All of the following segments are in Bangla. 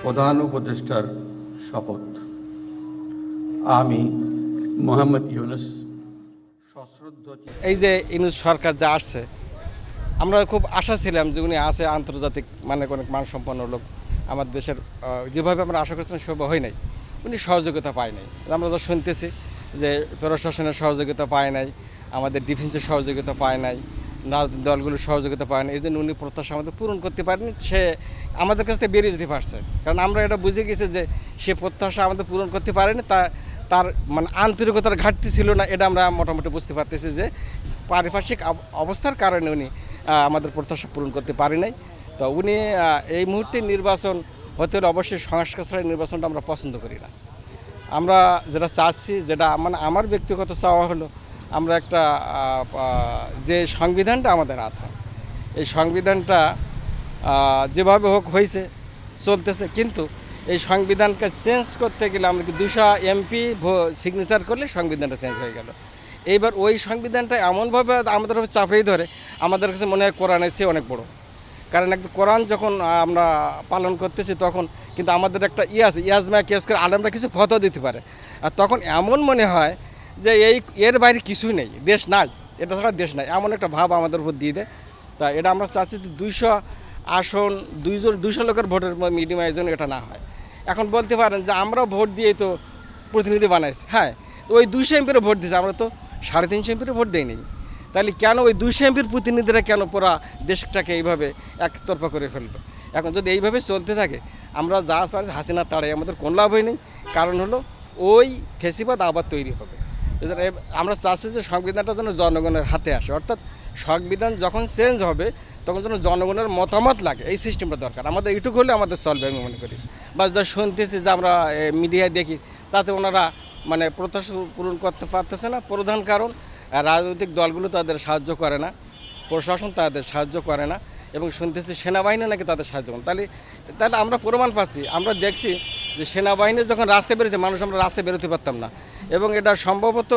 প্রধান উপদেষ্টার শপথ। আমি মোহাম্মদ ইউনুস সশ্রদ্ধ এই যে ইউনুস সরকার যা আসছে, আমরা খুব আশা ছিলাম যে উনি আছে আন্তর্জাতিক অনেক মানসম্পন্ন লোক, আমাদের দেশের যেভাবে আমরা আশা করছিলাম সেভাবে হয় নাই। উনি সহযোগিতা পায় নাই। আমরা তো শুনতেছি যে প্রশাসনের সহযোগিতা পায় নাই, আমাদের ডিফেন্সের সহযোগিতা পায় নাই, রাজনৈতিক দলগুলোর সহযোগিতা পায় না। এই জন্য উনি প্রত্যাশা আমাদের পূরণ করতে পারেনি। সে আমাদের কাছ থেকে বেরিয়ে যেতে পারছে, কারণ আমরা এটা বুঝে গেছি যে সে প্রত্যাশা আমাদের পূরণ করতে পারেনি। তার মানে আন্তরিকতার ঘাটতি ছিল না, এটা আমরা মোটামুটি বুঝতে পারতেছি যে পারিপার্শ্বিক অবস্থার কারণে উনি আমাদের প্রত্যাশা পূরণ করতে পারে নাই। তো উনি এই মুহূর্তে নির্বাচন হতে হলে অবশ্যই সংস্কার ছাড়া নির্বাচনটা আমরা পছন্দ করি না। আমরা যেটা চাচ্ছি, যেটা মানে আমার ব্যক্তিগত চাওয়া হলো, আমরা একটা যে সংবিধানটা আমাদের আছে, এই সংবিধানটা যেভাবে হোক হয়েছে, চলতেছে, কিন্তু এই সংবিধানকে চেঞ্জ করতে গেলে আমরা কি 200 এমপি সিগনেচার করলে সংবিধানটা চেঞ্জ হয়ে গেল। এইবার ওই সংবিধানটা এমনভাবে আমাদের উপর চাপিয়ে ধরে, আমাদের কাছে মনে হয় কোরআনের চেয়ে অনেক বড়। কারণ একটা কোরআন যখন আমরা পালন করতেছি, তখন কিন্তু আমাদের একটা আছে, ইয়াজমা কেস করে আলেমরা কিছু ফতোয়া দিতে পারে, আর তখন এমন মনে হয় যে এর বাইরে কিছুই নেই, দেশ নাই, এটা ছাড়া দেশ নাই, এমন একটা ভাব আমাদের উপর দিয়ে দেয়। তা এটা আমরা চাচ্ছি যে 200 আসন 200 লোকের ভোটের মিডিয়ামের জন্য এটা না হয়। এখন বলতে পারেন যে আমরা ভোট দিয়েই তো প্রতিনিধি বানাইছি, হ্যাঁ, ওই 200 এমপিরও ভোট দিয়েছে, আমরা তো 350 এমপিরও ভোট দিই নি। তাহলে কেন ওই 200 এমপির প্রতিনিধিরা কেন পুরা দেশটাকে এইভাবে একতরফা করে ফেলবে? এখন যদি এইভাবে চলতে থাকে, আমরা যা চাই হাসিনা তাড়াই আমাদের কোনো লাভই নেই। কারণ হলো ওই ফেসিবাদ আবার তৈরি হবে। আমরা চাচ্ছি যে সংবিধানটা যেন জনগণের হাতে আসে, অর্থাৎ সংবিধান যখন চেঞ্জ হবে তখন যেন জনগণের মতামত লাগে, এই সিস্টেমটা দরকার। আমাদের এটুকু হলে আমাদের চলবে আমি মনে করি। বা যা শুনতেছি যে আমরা মিডিয়ায় দেখি, তাতে ওনারা মানে প্রত্যাশা পূরণ করতে পারতেছে না। প্রধান কারণ রাজনৈতিক দলগুলো তাদের সাহায্য করে না, প্রশাসন তাদের সাহায্য করে না, এবং শুনতেছি সেনাবাহিনী নাকি তাদের সাহায্য করে। তাহলে আমরা প্রমাণ পাচ্ছি, আমরা দেখছি যে সেনাবাহিনী যখন রাস্তায় বেরোচ্ছে, মানুষ আমরা রাস্তায় বেরোতে পারতাম না। এবং এটা সম্ভবত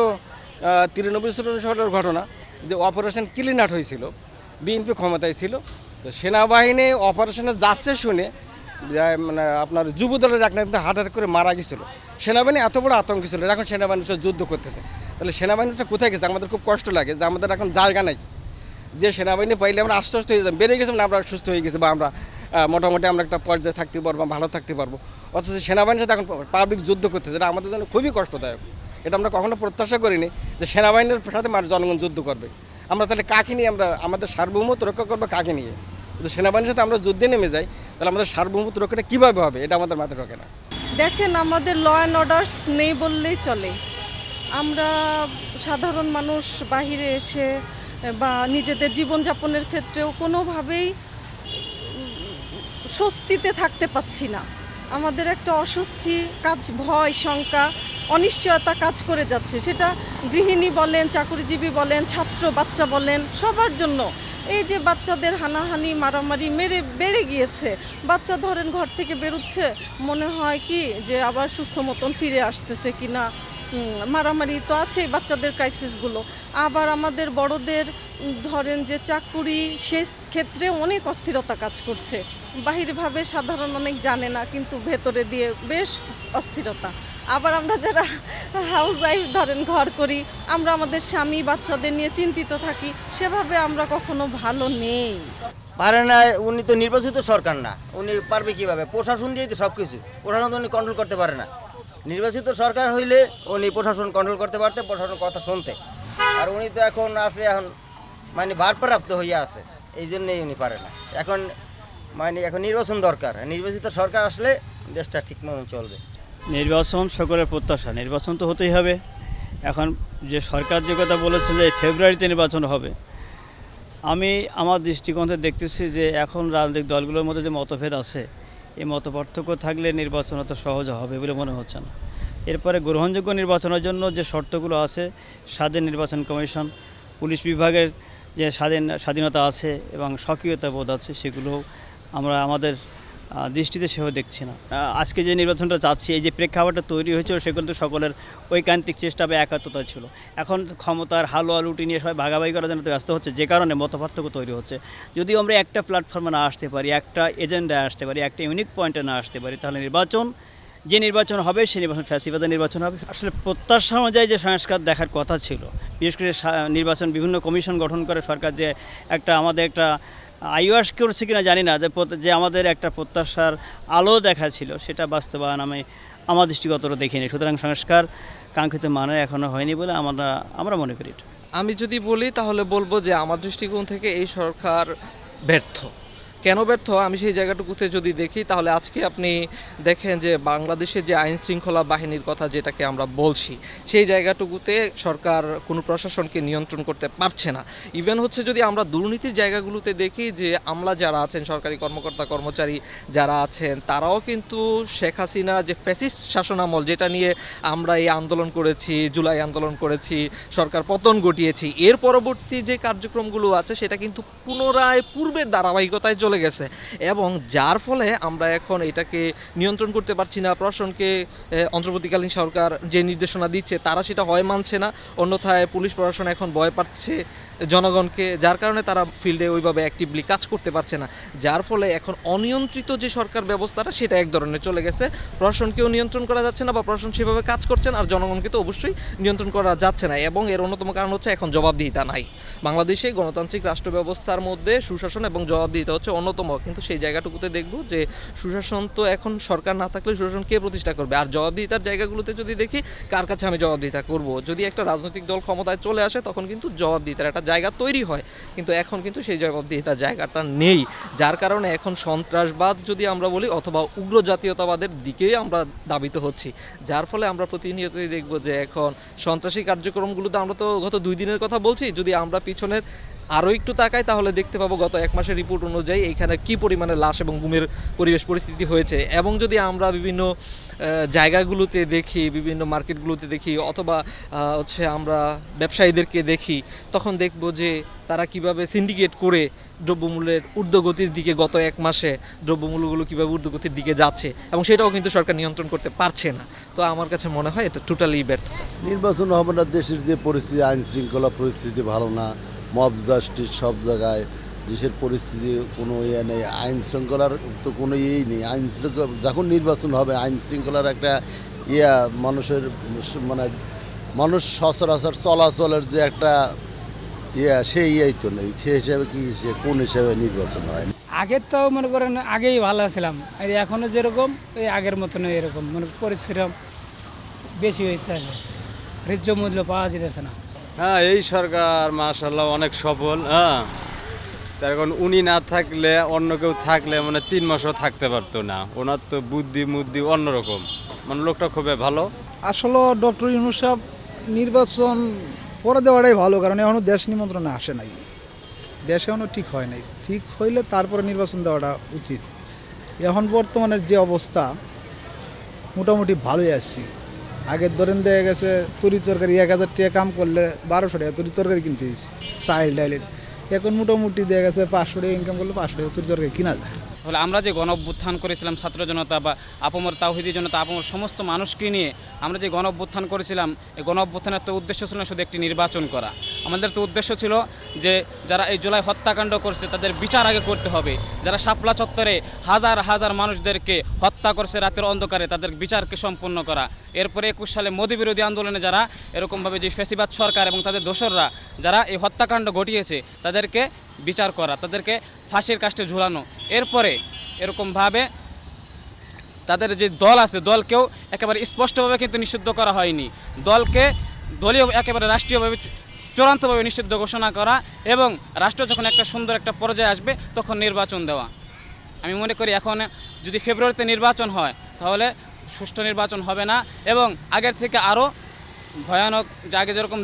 93 সালের ঘটনা, যে অপারেশন কিলিনাট হয়েছিল, বিএনপি ক্ষমতায় ছিল, তো সেনাবাহিনী অপারেশনে যাচ্ছে শুনে মানে আপনার যুব দলের এক নেতা হার্ট করে মারা গেছিলো। সেনাবাহিনী এত বড় আতঙ্ক ছিল, এখন সেনাবাহিনীর সাথে যুদ্ধ করতেছে। তাহলে সেনাবাহিনীটা কোথায় গেছে? আমাদের খুব কষ্ট লাগে যে আমাদের এখন জায়গা নাই, যে সেনাবাহিনী পাইলে আমরা আস্তে আস্তে হয়ে যাবো, বেড়ে গেছিলাম না, আমরা সুস্থ হয়ে গেছি, বা আমরা মোটামুটি আমরা একটা পর্যায়ে থাকতে পারবো, ভালো থাকতে পারবো। অথচ সেনাবাহিনীর সাথে এখন পাবলিক যুদ্ধ করতেছে, এটা আমাদের জন্য খুবই কষ্টদায়ক। এটা আমরা কখনো প্রত্যাশা করিনি যে সেনাবাহিনীর সাথে জনগণ যুদ্ধ করবে। আমরা তাহলে কাকে নিয়ে আমরা আমাদের সার্বভৌমত্ব রক্ষা করবো? কাকে নিয়ে? যদি সেনাবাহিনীর সাথে আমরা যুদ্ধে নেমে যাই, তাহলে আমাদের সার্বভৌমত্ব রক্ষাটা কীভাবে হবে? এটা আমাদের মাথায় ঢোকে না। দেখেন, আমাদের ল অ্যান্ড অর্ডার্স নেই বললেই চলে। আমরা সাধারণ মানুষ বাহিরে এসে বা নিজেদের জীবনযাপনের ক্ষেত্রেও কোনোভাবেই স্বস্তিতে থাকতে পাচ্ছি না। আমাদের একটা অস্বস্তি কাজ, ভয়, শঙ্কা, অনিশ্চয়তা কাজ করে যাচ্ছে। সেটা গৃহিণী বলেন, চাকরিজীবী বলেন, ছাত্র বাচ্চা বলেন, সবার জন্য। এই যে বাচ্চাদের হানাহানি মারামারি বেড়ে গিয়েছে। বাচ্চা ধরেন ঘর থেকে বেরোচ্ছে, মনে হয় কি যে আবার সুস্থ মতন ফিরে আসতেছে কিনা। মারামারি তো আছে, বাচ্চাদের ক্রাইসিসগুলো। আবার আমাদের বড়দের ধরেন যে চাকুরি, সে ক্ষেত্রে অনেক অস্থিরতা কাজ করছে। বাহিরভাবে সাধারণ অনেক জানে না, কিন্তু ভেতরে দিয়ে বেশ অস্থিরতা। আবার আমরা যারা হাউস ওয়াইফ ধরেন ঘর করি, আমরা আমাদের স্বামী বাচ্চাদের নিয়ে চিন্তিত থাকি, সেভাবে আমরা কখনো ভালো নেই। পারে না, উনি তো নির্বাচিত সরকার না, উনি পারবে কিভাবে? প্রশাসন দিয়েই তো সব কিছু, প্রশাসন তো উনি কন্ট্রোল করতে পারে না। নির্বাচিত সরকার হইলে উনি প্রশাসন কন্ট্রোল করতে পারতে, প্রশাসন কথা শুনতে। আর উনি তো এখন আছে, এখন মানে ভারপ্রাপ্ত হইয়া আছে, এই জন্যেই উনি পারে না। এখন এখন নির্বাচন দরকার, নির্বাচিত সরকার আসলে দেশটা ঠিক মতো চলবে। নির্বাচন সকলের প্রত্যাশা, নির্বাচন তো হতেই হবে। এখন যে সরকার যে কথা বলেছে যে ফেব্রুয়ারিতে নির্বাচন হবে, আমি আমার দৃষ্টিকোণ থেকে দেখতেছি যে এখন রাজনৈতিক দলগুলোর মধ্যে যে মতভেদ আছে, এই মতপার্থক্য থাকলে নির্বাচন অত সহজ হবে বলে মনে হচ্ছে না। এরপরে গ্রহণযোগ্য নির্বাচনের জন্য যে শর্তগুলো আছে, স্বাধীন নির্বাচন কমিশন, পুলিশ বিভাগের যে স্বাধীনতা আছে এবং সক্রিয়তা বোধ আছে, সেগুলো আমরা আমাদের দৃষ্টিতে সেও দেখছি না। আজকে যে নির্বাচনটা যাচ্ছে, এই যে প্রেক্ষাপটটা তৈরি হয়েছিল, সেগুলো তো সকলের ঐকান্তিক চেষ্টা বা একাত্মতা ছিল। এখন ক্ষমতার হালুয়া লুটি নিয়ে সবাই ভাগাভাগি করার জন্য ব্যস্ত হচ্ছে, যে কারণে মতপার্থক্য তৈরি হচ্ছে। যদি আমরা একটা প্ল্যাটফর্মে না আসতে পারি, একটা এজেন্ডায় আসতে পারি, একটা ইউনিক পয়েন্টে না আসতে পারি, তাহলে যে নির্বাচন হবে সেই নির্বাচন ফ্যাসিবাদের নির্বাচন হবে। আসলে প্রত্যাশা অনুযায়ী যে সংস্কার দেখার কথা ছিল, বিশেষ করে নির্বাচন বিভিন্ন কমিশন গঠন করে সরকার যে আমাদের একটা আইওয়াস করছে কিনা জানি না, যে আমাদের একটা প্রত্যাশার আলো দেখা ছিল, সেটা বাস্তবায়ন আমার দৃষ্টিগতটা দেখিনি। সুতরাং সংস্কার কাঙ্ক্ষিত মানে এখনও হয়নি বলে আমরা মনে করি। আমি যদি বলি তাহলে বলবো যে আমার দৃষ্টিকোণ থেকে এই সরকার ব্যর্থ। কেন ব্যর্থ আমি সেই জায়গাটুকুতে যদি দেখি, তাহলে আজকে আপনি দেখেন যে বাংলাদেশের যে আইন শৃঙ্খলা বাহিনীর কথা যেটাকে আমরা বলছি, সেই জায়গাটুকুতে সরকার কোনো প্রশাসনকে নিয়ন্ত্রণ করতে পারছে না। ইভেন হচ্ছে যদি আমরা দুর্নীতির জায়গাগুলোতে দেখি, যে আমলা যারা আছেন, সরকারি কর্মকর্তা কর্মচারী যারা আছেন, তারাও কিন্তু শেখ হাসিনা যে ফ্যাসিস্ট শাসনামল, যেটা নিয়ে আমরা এই আন্দোলন করেছি, জুলাই আন্দোলন করেছি, সরকার পতন ঘটিয়েছি, এর পরবর্তী যে কার্যক্রমগুলো আছে সেটা কিন্তু পুনরায় পূর্বের ধারাবাহিকতায় চলে গেছে, এবং যার ফলে আমরা এখন এটাকে নিয়ন্ত্রণ করতে পারছি না। প্রশাসনকে অন্তর্বর্তীকালীন সরকার যে নির্দেশনা দিচ্ছে তারা সেটা হয় মানছে না, অন্যথায় পুলিশ প্রশাসন এখন ভয় পাচ্ছে জনগণকে, যার কারণে তারা ফিল্ডে ওইভাবে অ্যাক্টিভলি কাজ করতে পারছে না। যার ফলে এখন অনিয়ন্ত্রিত যে সরকার ব্যবস্থাটা সেটা এক ধরনের চলে গেছে, প্রশাসনকেও নিয়ন্ত্রণ করা যাচ্ছে না বা প্রশাসন সেভাবে কাজ করছে না, আর জনগণকে তো অবশ্যই নিয়ন্ত্রণ করা যাচ্ছে না। এবং এর অন্যতম কারণ হচ্ছে এখন জবাবদিহিতা নাই। বাংলাদেশে গণতান্ত্রিক রাষ্ট্র ব্যবস্থার মধ্যে সুশাসন এবং জবাবদিহিতা হচ্ছে অন্যতম, কিন্তু সেই জায়গাটুকুতে দেখব যে সুশাসন তো এখন সরকার না থাকলে সুশাসন কে প্রতিষ্ঠা করবে? আর জবাবদিহিতার জায়গাগুলোতে যদি দেখি, কার কাছে আমি জবাবদিহিতা করব? যদি একটা রাজনৈতিক দল ক্ষমতায় চলে আসে তখন কিন্তু জবাবদিহিতার একটা জায়গা তৈরি হয়, কিন্তু এখন কিন্তু সেই জবাবদিহিতার জায়গাটা নেই। যার কারণে এখন সন্ত্রাসবাদ যদি আমরা বলি, অথবা উগ্র জাতীয়তাবাদের দিকেই আমরা ধাবিত হচ্ছি, যার ফলে আমরা প্রতিনিয়তই দেখব যে এখন সন্ত্রাসী কার্যক্রমগুলোতে, আমরা তো গত 2 দিনের কথা বলছি, যদি আমরা পিছনের আরও একটু তাকাই তাহলে দেখতে পাবো গত 1 মাসের রিপোর্ট অনুযায়ী এইখানে কী পরিমাণে লাশ এবং গুমের পরিবেশ পরিস্থিতি হয়েছে। এবং যদি আমরা বিভিন্ন জায়গাগুলোতে দেখি, বিভিন্ন মার্কেটগুলোতে দেখি, অথবা হচ্ছে আমরা ব্যবসায়ীদেরকে দেখি, তখন দেখব যে তারা কিভাবে সিন্ডিকেট করে দ্রব্যমূল্যের ঊর্ধ্বগতির দিকে, গত 1 মাসে দ্রব্যমূল্যগুলো কীভাবে ঊর্ধ্বগতির দিকে যাচ্ছে, এবং সেটাও কিন্তু সরকার নিয়ন্ত্রণ করতে পারছে না। তো আমার কাছে মনে হয় এটা টোটালি ব্যর্থতা। নির্বাচন হবে না, দেশের যে পরিস্থিতি, আইন শৃঙ্খলা পরিস্থিতি ভালো না, মব জাস্টিস সব জায়গায়, দেশের পরিস্থিতি কোনো ইয়ে নেই, আইন শৃঙ্খলার তো কোনো ইয়েই নেই। আইন শৃঙ্খলা যখন নির্বাচন হবে, আইন শৃঙ্খলার একটা মানুষের মানে মানুষ সচরাচর চলাচলের যে একটা সেই ইয়েই তো নেই। সে হিসাবে কি কোন হিসাবে নির্বাচন হয়? আগের তো মনে করেন আগেই ভালো ছিলাম, এই এখনও যেরকম এই আগের মতন এরকম মানে পরিশ্রম বেশি হয়েছে, ন্যায্য মূল্য পাওয়া যেতেছে না। হ্যাঁ, এই সরকার মাশাআল্লাহ অনেক সফল। হ্যাঁ, তার কারণ উনি না থাকলে অন্য কেউ থাকলে মানে 3 মাসও থাকতে পারতো না। ওনার তো বুদ্ধি অন্যরকম, মানে লোকটা খুবই ভালো। আসলে ডক্টর ইউনূস সাহেব নির্বাচন করে দেওয়াটাই ভালো, কারণ এখনও দেশ নিমন্ত্রণে আসে নাই, দেশ এখনও ঠিক হয় নাই। ঠিক হইলে তারপরে নির্বাচন দেওয়াটা উচিত। এখন বর্তমানের যে অবস্থা মোটামুটি ভালোই আসছি। আগের ধরেন দেখা গেছে তরি তরকারি 1000 টাকা কাম করলে 1200 টাকা তরি তরকারি কিনতে দিচ্ছি, চাইল ডাইলের। এখন মোটামুটি দেখা গেছে 500 টাকা ইনকাম করলে 500 টাকা তরি তরকারি কিনা যায়। হলে আমরা যে গণ অভ্যুত্থান করেছিলাম, ছাত্র জনতা বা আপামর তাওহিদি জনতা, আপামর সমস্ত মানুষকে নিয়ে আমরা যে গণ অভ্যুত্থান করেছিলাম, এই গণ অভ্যুত্থানের তো উদ্দেশ্য ছিল না শুধু একটি নির্বাচন করা। আমাদের তো উদ্দেশ্য ছিল যে যারা এই জুলাই হত্যাকাণ্ড করছে তাদের বিচার আগে করতে হবে। যারা শাপলা চত্বরে হাজার হাজার মানুষদেরকে হত্যা করছে রাতের অন্ধকারে, তাদের বিচারকে সম্পন্ন করা। এরপরে 21 সালে মোদি বিরোধী আন্দোলনে যারা এরকমভাবে যে ফ্যাসিবাদ সরকার এবং তাদের দোসররা যারা এই হত্যাকাণ্ড ঘটিয়েছে তাদেরকে বিচার করা, তাদেরকে ফাঁসির কাস্টে ঝুলানো। এরপরে এরকমভাবে তাদের যে দল আছে, দলকেও একেবারে স্পষ্টভাবে কিন্তু নিষিদ্ধ করা হয়নি। দলকে দলীয় একেবারে রাষ্ট্রীয়ভাবে চূড়ান্তভাবে নিষিদ্ধ ঘোষণা করা, এবং রাষ্ট্র যখন একটা সুন্দর একটা পর্যায়ে আসবে তখন নির্বাচন দেওয়া। আমি মনে করি এখন যদি ফেব্রুয়ারিতে নির্বাচন হয় তাহলে সুষ্ঠু নির্বাচন হবে না, এবং আগের থেকে আরও ভয়ানক, যে আগে যেরকম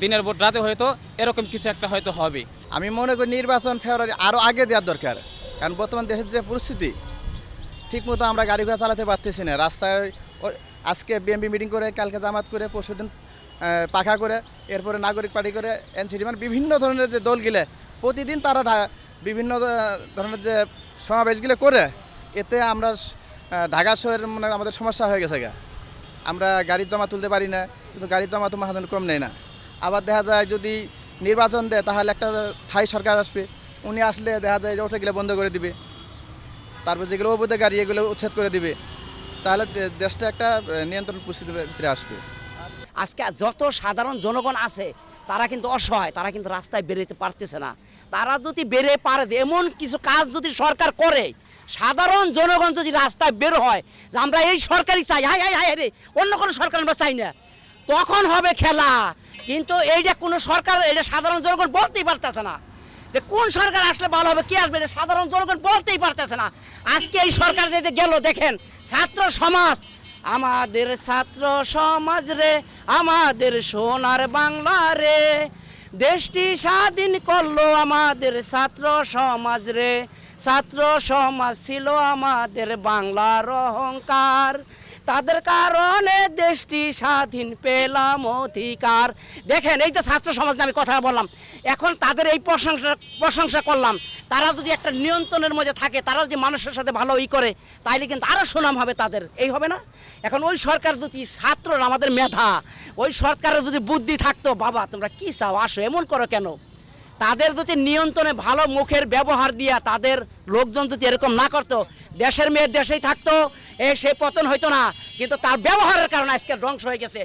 দিনের ভোট রাতে হয়তো এরকম কিছু একটা হয়তো হবে। আমি মনে করি নির্বাচন ফেব্রুয়ারি আরও আগে দেওয়ার দরকার, কারণ বর্তমান দেশের যে পরিস্থিতি, ঠিকমতো আমরা গাড়ি ঘোড়া চালাতে পারতেছি না। রাস্তায় আজকে বিএমপি মিটিং করে, কালকে জামাত করে, পরশুদিন পাখা করে, এরপরে নাগরিক পার্টি করে, এনসিডি, মানে বিভিন্ন ধরনের যে দলগুলো প্রতিদিন তারা বিভিন্ন ধরনের যে সমাবেশগুলো করে, এতে আমরা ঢাকা শহরের মানে আমাদের সমস্যা হয়ে গেছে গা। আমরা গাড়ির জমা তুলতে পারি না, কিন্তু গাড়ির জমা তো মহাজন কম নেয় না। আবার দেখা যায় যদি নির্বাচন দেয় তাহলে একটা থাই সরকার আসবে, উনি আসলে দেখা যায় যে ওটাগুলো বন্ধ করে দিবে, তারপর যেগুলো অবৈধ গাড়ি এগুলো উচ্ছেদ করে দিবে, তাহলে দেশটা একটা নিয়ন্ত্রণ পরিস্থিতি ফিরে আসবে। আজকে যত সাধারণ জনগণ আছে তারা কিন্তু অসহায়, তারা কিন্তু রাস্তায় বেরোতে পারতেছে না। তারা যদি বেরে পারে, এমন কিছু কাজ যদি সরকার করে, সাধারণ জনগণ যদি রাস্তায় বের হয় যে আমরা এই সরকারই চাই, হাই হাই হাই রে, অন্য কোনো সরকার আমরা চাই না, তখন হবে খেলা। কিন্তু এইটা কোনো সরকার, এটা সাধারণ জনগণ বলতেই পারতেছে না যে কোন সরকার আসলে ভালো হবে, কে আসবে, এটা সাধারণ জনগণ বলতেই পারতেছে না। আজকে এই সরকার যদি গেল, দেখেন ছাত্র সমাজ, আমাদের ছাত্র সমাজ রে, আমাদের সোনার বাংলা রে, দেশটি স্বাধীন করলো আমাদের ছাত্র সমাজ রে, ছাত্র সমাজ ছিল আমাদের বাংলার অহংকার, তাদের কারণে দেশটি স্বাধীন পেলাম অধিকার। দেখেন এই তো ছাত্র সমাজ নিয়ে আমি কথা বললাম, এখন তাদের এই প্রশংসা করলাম, তারা যদি একটা নিয়ন্ত্রণের মধ্যে থাকে, তারা যদি মানুষের সাথে ভালো করে, তাইলে কিন্তু আরও সুনাম হবে তাদের, এই হবে না? এখন ওই সরকার যদি, ছাত্ররা আমাদের মেধা, ওই সরকারের যদি বুদ্ধি থাকতো, বাবা তোমরা কী চাও আসো, এমন করো কেন, তাদের যদি নিয়ন্ত্রণে ভালো মুখের ব্যবহার দিয়া তাদের লোকজন যদি এরকম না করতো, দেশের মেয়ে দেশেই থাকতো, সে পতন হইতো না। কিন্তু তার ব্যবহারের কারণে আজকে ধ্বংস হয়ে গেছে।